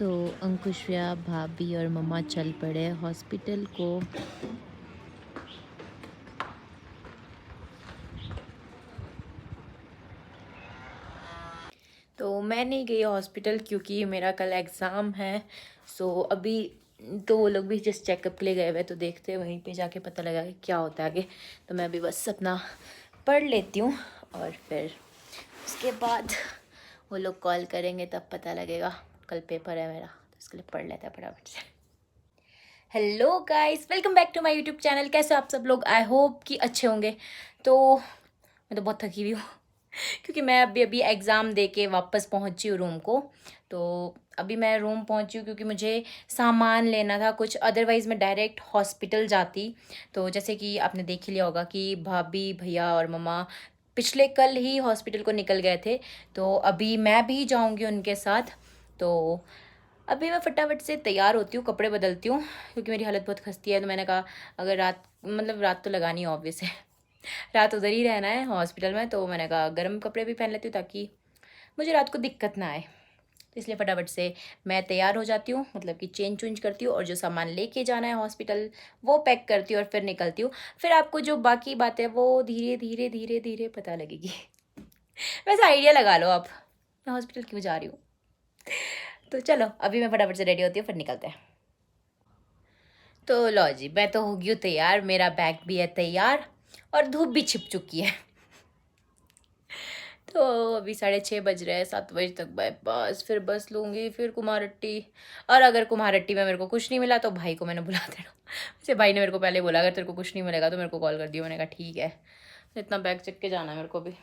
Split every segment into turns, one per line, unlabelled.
तो अंकुशव्या भाभी और मम्मा चल पड़े हॉस्पिटल को। तो मैं नहीं गई हॉस्पिटल क्योंकि मेरा कल एग्ज़ाम है। सो अभी तो वो लोग भी जस्ट चेकअप के लिए गए हुए, तो देखते हैं वहीं पे जाके पता लगा कि क्या होता है आगे। तो मैं अभी बस अपना पढ़ लेती हूँ और फिर उसके बाद वो लोग कॉल करेंगे तब पता लगेगा। कल पेपर है मेरा, तो इसके लिए पढ़ लेते हैं फटाफट से। Hello guys, welcome back to my YouTube channel. कैसे आप सब लोग? आई होप कि अच्छे होंगे। तो मैं तो बहुत थकी हुई हूँ क्योंकि मैं अभी अभी एग्ज़ाम दे के वापस पहुँची हूँ रूम को। तो अभी मैं रूम पहुँची हूँ क्योंकि मुझे सामान लेना था कुछ, अदरवाइज़ मैं डायरेक्ट हॉस्पिटल जाती। तो जैसे कि आपने देख ही लिया होगा कि भाभी, भैया और मम्मा पिछले कल ही हॉस्पिटल को निकल गए थे, तो अभी मैं भी जाऊँगी उनके साथ। तो अभी मैं फटाफट से तैयार होती हूँ, कपड़े बदलती हूँ क्योंकि मेरी हालत बहुत खस्ती है। तो मैंने कहा अगर रात तो लगानी है ऑब्वियस है रात उधर ही रहना है हॉस्पिटल में, तो मैंने कहा गर्म कपड़े भी पहन लेती हूँ ताकि मुझे रात को दिक्कत ना आए। तो इसलिए फटाफट से मैं तैयार हो जाती हूँ, मतलब कि चेंज वेंज करती हूँ और जो सामान लेके जाना है हॉस्पिटल वो पैक करती हूँ और फिर निकलती हूँ। फिर आपको जो बाकी बात है वो धीरे धीरे धीरे धीरे पता लगेगी वैसे आइडिया लगा लो आप मैं हॉस्पिटल क्यों जा रही हूँ। तो चलो अभी मैं फटाफट से रेडी होती हूँ, फिर निकलते हैं। तो लो जी, मैं तो हो गई हूँ तैयार, मेरा बैग भी है तैयार और धूप भी छिप चुकी है। तो अभी 6:30 बज रहे हैं, 7 बजे तक बाईपास, फिर बस लूँगी, फिर कुम्हारहट्टी। और अगर कुम्हारहट्टी में मेरे को कुछ नहीं मिला तो भाई को मैंने बुला देना। वैसे भाई ने मेरे को पहले बोला अगर तेरे को कुछ नहीं मिलेगा तो मेरे को कॉल कर दियो। मैंने कहा ठीक है, इतना बैग चेक के जाना है मेरे को भी।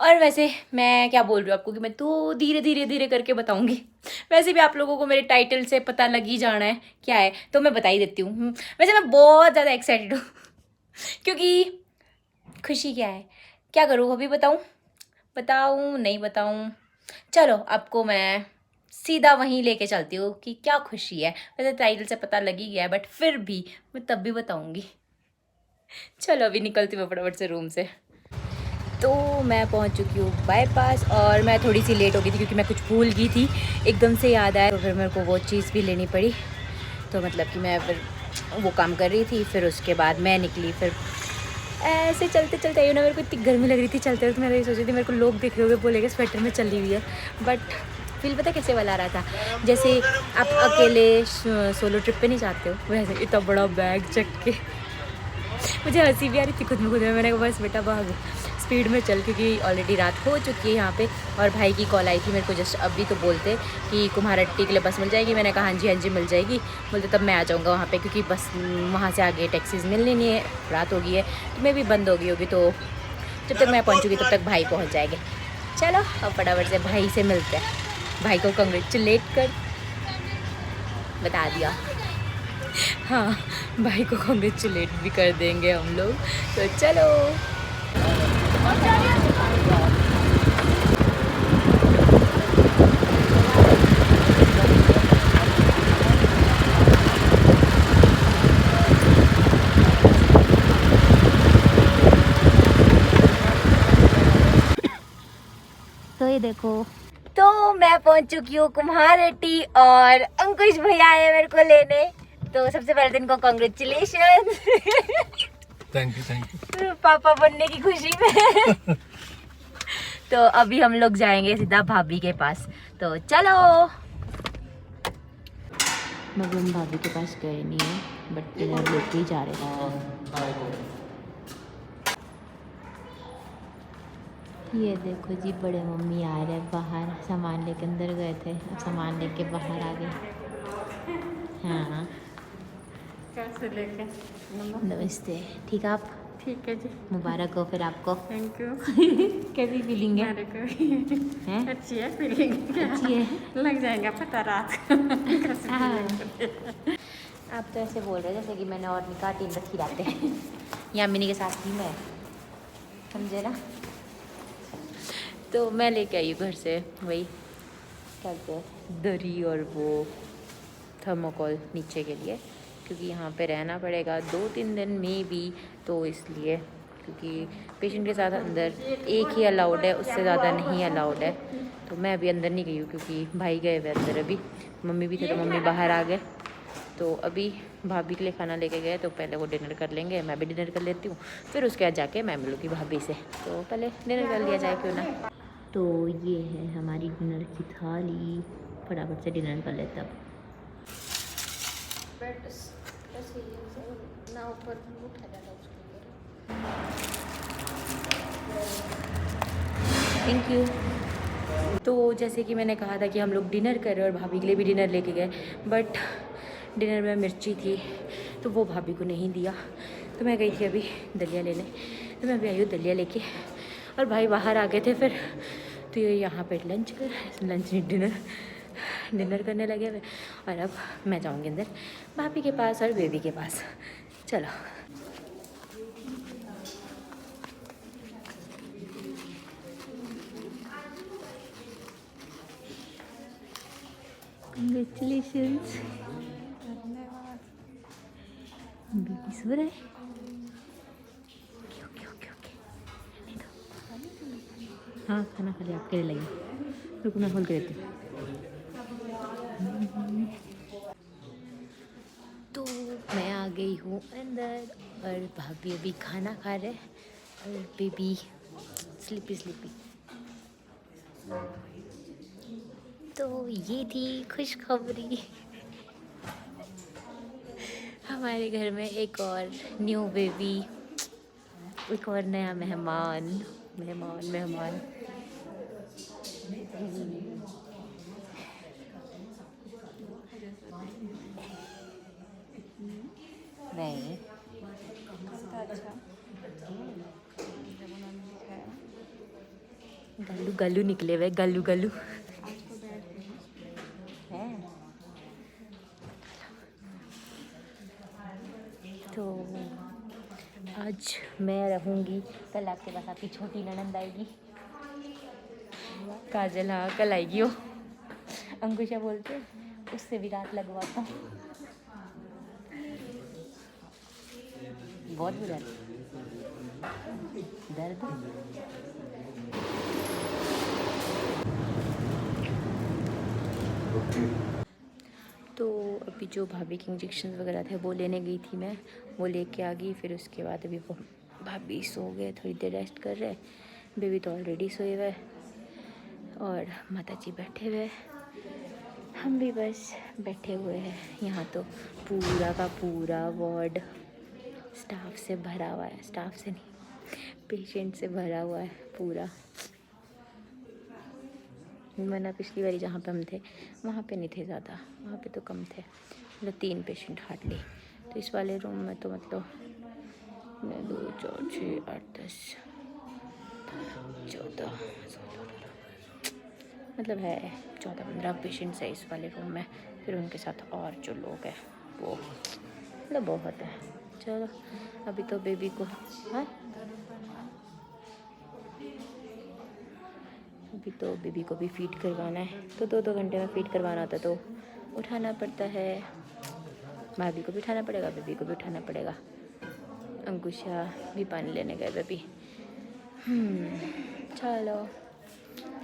और वैसे मैं क्या बोल रही हूँ आपको कि मैं तो धीरे धीरे धीरे करके बताऊंगी। वैसे भी आप लोगों को मेरे टाइटल से पता लग ही जाना है क्या है, तो मैं बता ही देती हूँ। वैसे मैं बहुत ज़्यादा एक्साइटेड हूँ क्योंकि खुशी क्या है, क्या करूँ अभी बताऊँ? बताऊँ नहीं बताऊँ? चलो आपको मैं सीधा वहीं लेके चलती हूँ कि क्या खुशी है। वैसे टाइटल से पता लग ही गया है बट फिर भी मैं तब भी बताऊँगी। चलो अभी निकलती हूँ फटाफट से रूम से। तो मैं पहुंच चुकी हूँ बाईपास और मैं थोड़ी सी लेट हो गई थी क्योंकि मैं कुछ भूल गई थी, एकदम से याद आया। तो फिर मेरे को वो चीज़ भी लेनी पड़ी। तो मतलब कि मैं फिर वो काम कर रही थी, फिर उसके बाद मैं निकली। फिर ऐसे चलते चलते आई ना, मेरे को इतनी गर्मी लग रही थी चलते हुए। तो मैं ये सोच रही थी मेरे को लोग देख रहे होंगे, बोलेंगे स्वेटर में चली हुई है। बट फील पता कैसे वाला आ रहा था, जैसे आप अकेले सोलो ट्रिप पे नहीं जाते हो वैसे। इतना बड़ा बैग चक के मुझे हंसी भी आ रही थी खुद में खुद में। मैंने कहा बस बेटा भाग स्पीड में चल, क्योंकि ऑलरेडी रात हो चुकी है यहाँ पे। और भाई की कॉल आई थी मेरे को जस्ट अभी, तो बोलते कि कुम्हारहट्टी के लिए बस मिल जाएगी। मैंने कहा हाँ जी मिल जाएगी। बोलते तब मैं आ जाऊँगा वहाँ पे, क्योंकि बस वहाँ से आगे टैक्सीज मिलनी नहीं है, रात हो गई है तो मैं भी बंद हो गई होगी। तो जब तक मैं पहुँचूँगी तब तक भाई पहुँच जाएंगे। चलो अब फटाफट से भाई से मिलते हैं। भाई को कंग्रेचुलेट कर बता दिया। हाँ, भाई को कॉन्ग्रेचुलेट भी कर देंगे हम लोग। तो चलो तो ये देखो, तो मैं पहुंच चुकी हूँ कुम्हारहट्टी और अंकुश भैया आए मेरे को लेने। तो सबसे पहले दिन को कॉन्ग्रेचुलेशन
थैंक यू
पापा बनने की खुशी में तो अभी हम लोग जाएंगे सीधा भाभी के पास। तो चलो। मगर हम भाभी के पास गए नहीं है, बट डिनर लेके ही जा रहे हैं। ये देखो जी, बड़े मम्मी आ रहे हैं बाहर, सामान लेके अंदर गए थे, अब सामान लेके बाहर आ गए। हाँ
कैसे लेके?
नमस्ते। ठीक है आप?
ठीक है जी,
मुबारक हो फिर आपको।
Thank you.
कैसी फीलिंग है?
मेरे को
हैं?
अच्छी है फीलिंग।
अच्छी है।
लग जाएगा पता रात कैसे
हाँ।
feeling।
आप तो ऐसे बोल रहे हैं जैसे कि मैंने और निकाह टीम रखी रहते हैं यहाँ मिनी के साथ ही मैं, समझे ना। तो मैं लेके आई हूँ घर से वही क्या कहते हैं दरी और वो थर्मोकोल नीचे के लिए, क्योंकि यहाँ पे रहना पड़ेगा 2-3 दिन में भी। तो इसलिए क्योंकि पेशेंट के साथ अंदर एक ही अलाउड है, उससे ज़्यादा नहीं अलाउड है। तो मैं अभी अंदर नहीं गई हूँ क्योंकि भाई गए हुए अंदर अभी। मम्मी भी थे तो मम्मी बाहर आ गए। तो अभी भाभी के लिए खाना लेके गए, तो पहले वो डिनर कर लेंगे, मैं भी डिनर कर लेती हूँ, फिर उसके बाद जाके मैं मिलूँगी भाभी से। तो पहले डिनर कर लिया जाए क्यों ना। तो ये है हमारी डिनर की थाली, फटाफट से डिनर कर लेते अब। Thank you. तो जैसे कि मैंने कहा था कि हम लोग डिनर कर रहे हैं और भाभी के लिए भी डिनर लेके गए, बट डिनर में मिर्ची थी तो वो भाभी को नहीं दिया। तो मैं गई थी अभी दलिया लेने, तो मैं अभी आई हूँ दलिया लेके, और भाई बाहर आ गए थे फिर। तो ये यहाँ पे लंच नहीं डिनर करने लगे हुए। और अब मैं जाऊँगी अंदर भाभी के पास और बेबी के पास। चलो। Congratulations. बेबी सो रहा है। ओके। नहीं तो हाँ, खाना खा लिया, आपके लिए लगी। रुको मैं खोल के देती हूँ। तो मैं आ गई हूँ अंदर और भाभी अभी खाना खा रहे और बेबी स्लीपी। तो ये थी खुशखबरी। हमारे घर में एक और न्यू बेबी, एक और नया मेहमान। नहीं गल्लू निकले हुए, गल्लू है। तो आज मैं रहूँगी, कल आपके पास आपकी छोटी ननंद आएगी काजल। हाँ कल आएगी वो, अंकुशा बोलते हैं, उससे भी रात लगवाता हूँ। बहुत बुरा दर्द। तो अभी जो भाभी के इंजेक्शन वगैरह थे वो लेने गई थी मैं, वो लेके आ गई। फिर उसके बाद अभी वो भाभी सो गए, थोड़ी देर रेस्ट कर रहे। बेबी तो ऑलरेडी सोए हुए और माता जी बैठे हुए, हम भी बस बैठे हुए हैं। यहाँ तो पूरा का पूरा वार्ड स्टाफ से भरा हुआ है, स्टाफ से नहीं पेशेंट से भरा हुआ है पूरा। वरना पिछली बारी जहाँ पे हम थे वहाँ पे नहीं थे ज़्यादा, वहाँ पे तो कम थे, मतलब 3 पेशेंट हार्डली। तो इस वाले रूम में तो मतलब 2 4 6 8 10 14 मतलब है 14-15 पेशेंट्स है इस वाले रूम में। फिर उनके साथ और जो लोग हैं वो मतलब बहुत है। चलो अभी तो बेबी को हाँ अभी तो बेबी को भी फीड करवाना है, तो 2-2 घंटे में फीड करवाना होता तो उठाना पड़ता है। भाभी को भी उठाना पड़ेगा, बेबी को भी उठाना पड़ेगा। अंकुशा भी पानी लेने गए बेबी। चलो।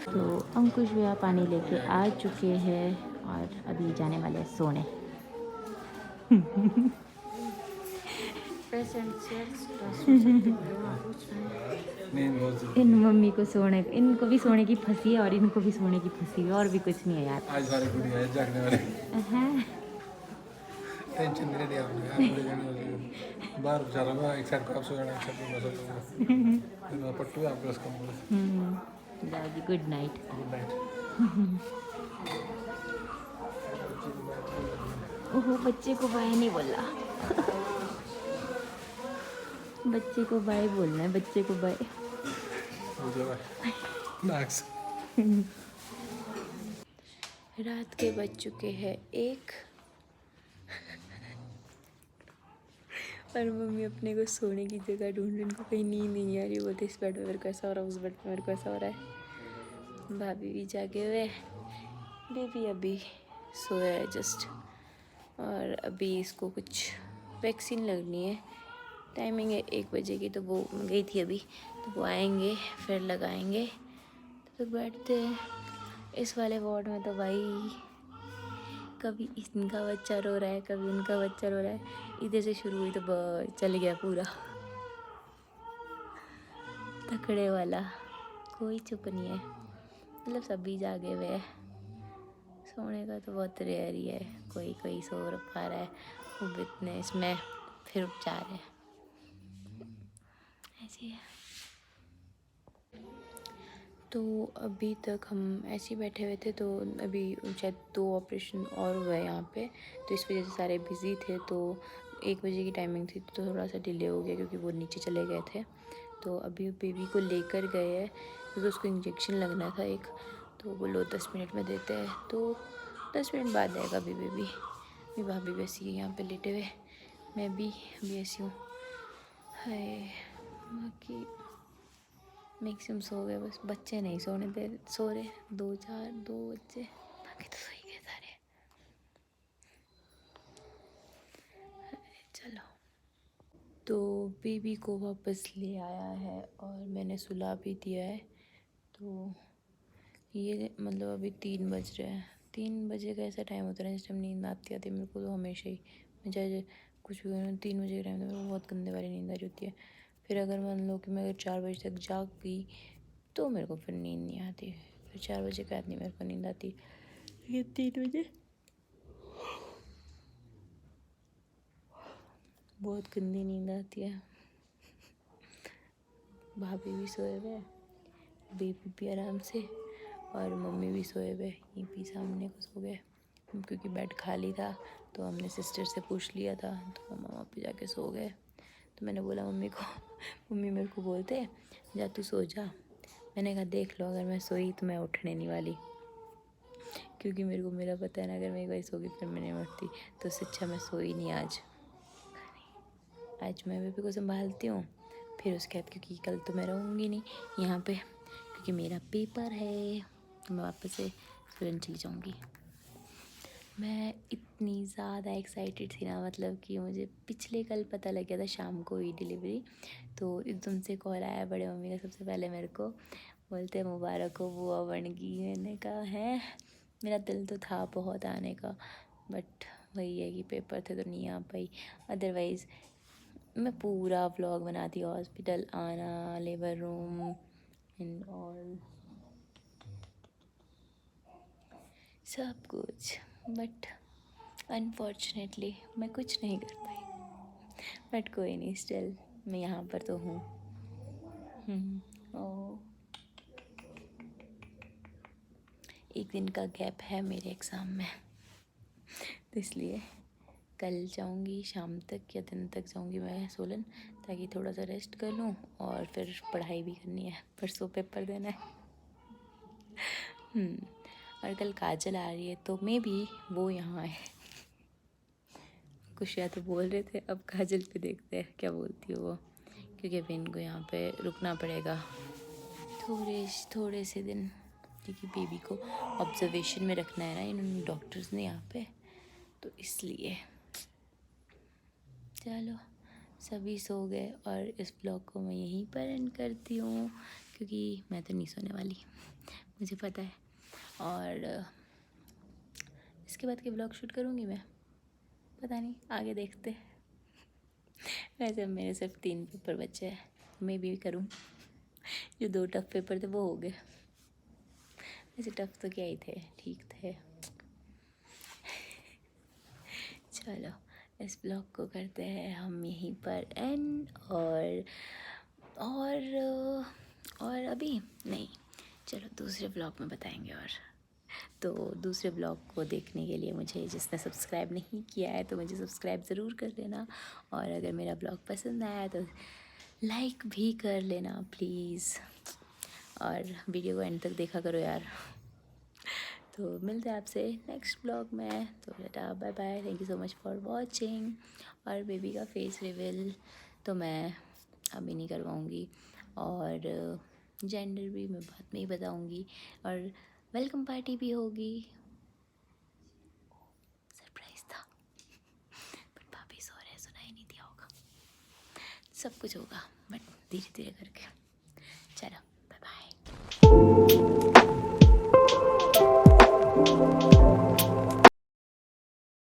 तो अंकुश भैया पानी लेके आ चुके हैं और अभी जाने वाले हैं सोने। इन मम्मी को सोने, इनको भी सोने की फंसी है और इनको भी सोने की फंसी है, और भी कुछ नहीं है यार।
आज सारी गुड़िया है जागने वाले।
हैं
टेंशन नहीं लेनी आपने यार, पूरे जाने वाले बाहर जा रहा मैं, एक साइड पे आप सो जाना, एक साइड पे मैं सो जाऊंगा। मैं पट्टू है आपके पास कम।
दादी गुड नाइट।
Good night.
ओहो बच्चे को बाय नहीं बोला। बच्चे को बाय बोलना है, बच्चे को बाय। रात के बज चुके हैं 1 और मम्मी अपने को सोने की जगह ढूंढ रही, इनको कहीं नींद नहीं आ रही। बोलते इस बेड में मेरे को ऐसा हो रहा है, उस बेड में मेरे को ऐसा हो रहा है। भाभी भी जागे हुए, बेबी अभी सोया है जस्ट। और अभी इसको कुछ वैक्सीन लगनी है, टाइमिंग है 1 बजे की, तो वो गई थी अभी, तो वो आएंगे फिर लगाएंगे, तो बैठते हैं। इस वाले वार्ड में तो भाई कभी इनका बच्चा रो रहा है, कभी उनका बच्चा रो रहा है। इधर से शुरू हुई तो चल गया पूरा तकड़े वाला, कोई चुप नहीं है, मतलब सभी जागे हुए हैं। सोने का तो बहुत रेयर ही है, कोई कोई सो पा रहा है, वो भी इतने इसमें फिर उठ जा रहे हैं, ऐसे है। तो अभी तक हम ऐसे ही बैठे हुए थे, तो अभी शायद 2 ऑपरेशन और हुए यहाँ पे, तो इस वजह से सारे बिज़ी थे। तो 1 बजे की टाइमिंग थी, तो थोड़ा सा डिले हो गया क्योंकि वो नीचे चले गए थे। तो अभी बेबी को लेकर गए हैं क्योंकि उसको इंजेक्शन लगना था एक, तो बोलो 10 मिनट में देते हैं, तो 10 मिनट बाद आएगा अभी बेबी। मेरी भाभी भी ऐसी है यहाँ पे लेटे हुए, मैं भी अभी ऐसी हूँ। हाय, बाकी मैक्सिमम सो गए, बस बच्चे नहीं सोने दे, सो रहे 2 बच्चे, बाकी तो सो ही गए सारे। चलो, तो बेबी को वापस ले आया है और मैंने सुला भी दिया है। तो ये मतलब अभी 3 बज रहे हैं, 3 बजे का ऐसा टाइम होता है जिस टाइम नींद आती है मेरे को, तो हमेशा ही मैं चाहे कुछ भी करूँ 3 बजे के टाइम तो मेरे को बहुत गंदे वाली नींद आ रही होती है। फिर अगर मान लो कि मैं अगर 4 बजे तक जाग गई तो मेरे को फिर नींद नहीं आती, फिर 4 बजे के बाद नहीं मेरे को नींद आती। ये 3 बजे बहुत गंदी नींद आती है। भाभी भी सोए हुए, बेबी भी आराम से, और मम्मी भी सोए हुए, यहीं भी सामने को सो गए क्योंकि बेड खाली था, तो हमने सिस्टर से पूछ लिया था, तो मम्मा पे जाके सो गए। तो मैंने बोला मम्मी को, मम्मी मेरे को बोलते जा तू सो जा। मैंने कहा देख लो, अगर मैं सोई तो मैं उठने नहीं वाली, क्योंकि मेरे को मेरा पता है ना, अगर मैं एक बार सो गई फिर मैं नहीं उठती, तो उससे अच्छा मैं सोई नहीं आज मैं बेबी को संभालती हूँ। फिर उसके बाद क्योंकि कल तो मैं रहूँगी नहीं यहाँ पे क्योंकि मेरा पेपर है, तो मैं वापस से स्टूडेंट चली जाऊँगी। मैं इतनी ज़्यादा एक्साइटेड थी ना, मतलब कि मुझे पिछले कल पता लग गया था शाम को ही डिलीवरी, तो एकदम से कॉल आया बड़े मम्मी का। सबसे पहले मेरे को बोलते मुबारक हो बुआ बन गई। मैंने कहा है, मेरा दिल तो था बहुत आने का, बट वही है कि पेपर थे तो नहीं आ पाई। अदरवाइज़ मैं पूरा व्लॉग बनाती, हॉस्पिटल आना, लेबर रूम एंड ऑल सब कुछ, बट अनफॉर्चुनेटली मैं कुछ नहीं कर पाई। बट कोई नहीं, स्टिल मैं यहाँ पर तो हूँ। और एक दिन का गैप है मेरे एग्ज़ाम में, तो इसलिए कल जाऊँगी शाम तक या दिन तक जाऊँगी मैं सोलन, ताकि थोड़ा सा रेस्ट कर लूँ और फिर पढ़ाई भी करनी है, परसों पेपर देना है। और कल काजल आ रही है, तो मे बी वो यहाँ है। कुछ या तो बोल रहे थे, अब काजल पे देखते हैं क्या बोलती है वो, क्योंकि अभी इनको यहाँ पे रुकना पड़ेगा थोड़े से दिन, क्योंकि बेबी को ऑब्जर्वेशन में रखना है ना इन्होंने डॉक्टर्स ने यहाँ पे, तो इसलिए। चलो, सभी सो गए और इस ब्लॉग को मैं यहीं पर एंड करती हूँ, क्योंकि मैं तो नहीं सोने वाली, मुझे पता है। और इसके बाद के ब्लॉग शूट करूँगी मैं, पता नहीं, आगे देखते हैं। वैसे मेरे सिर्फ 3 पेपर बचे हैं, मैं भी करूँ। जो 2 टफ पेपर थे वो हो गए, वैसे टफ तो क्या ही थे, ठीक थे। चलो, इस ब्लॉग को करते हैं हम यहीं पर एंड, और अभी नहीं, चलो दूसरे ब्लॉग में बताएंगे। और तो दूसरे ब्लॉग को देखने के लिए मुझे, जिसने सब्सक्राइब नहीं किया है तो मुझे सब्सक्राइब ज़रूर कर लेना, और अगर मेरा ब्लॉग पसंद आया तो लाइक भी कर लेना प्लीज़, और वीडियो को एंड तक देखा करो यार। तो मिलते हैं आपसे नेक्स्ट ब्लॉग में, तो tata bye bye, thank you so much for watching. और बेबी का फेस रिवील तो मैं अभी नहीं करवाऊँगी, और जेंडर भी मैं बाद में ही बताऊँगी, और वेलकम पार्टी भी होगी, सरप्राइज़ था, बट भाभी सो रहे, सुनाई नहीं दिया होगा। सब कुछ होगा, बट धीरे धीरे करके। चलो बाय बाय।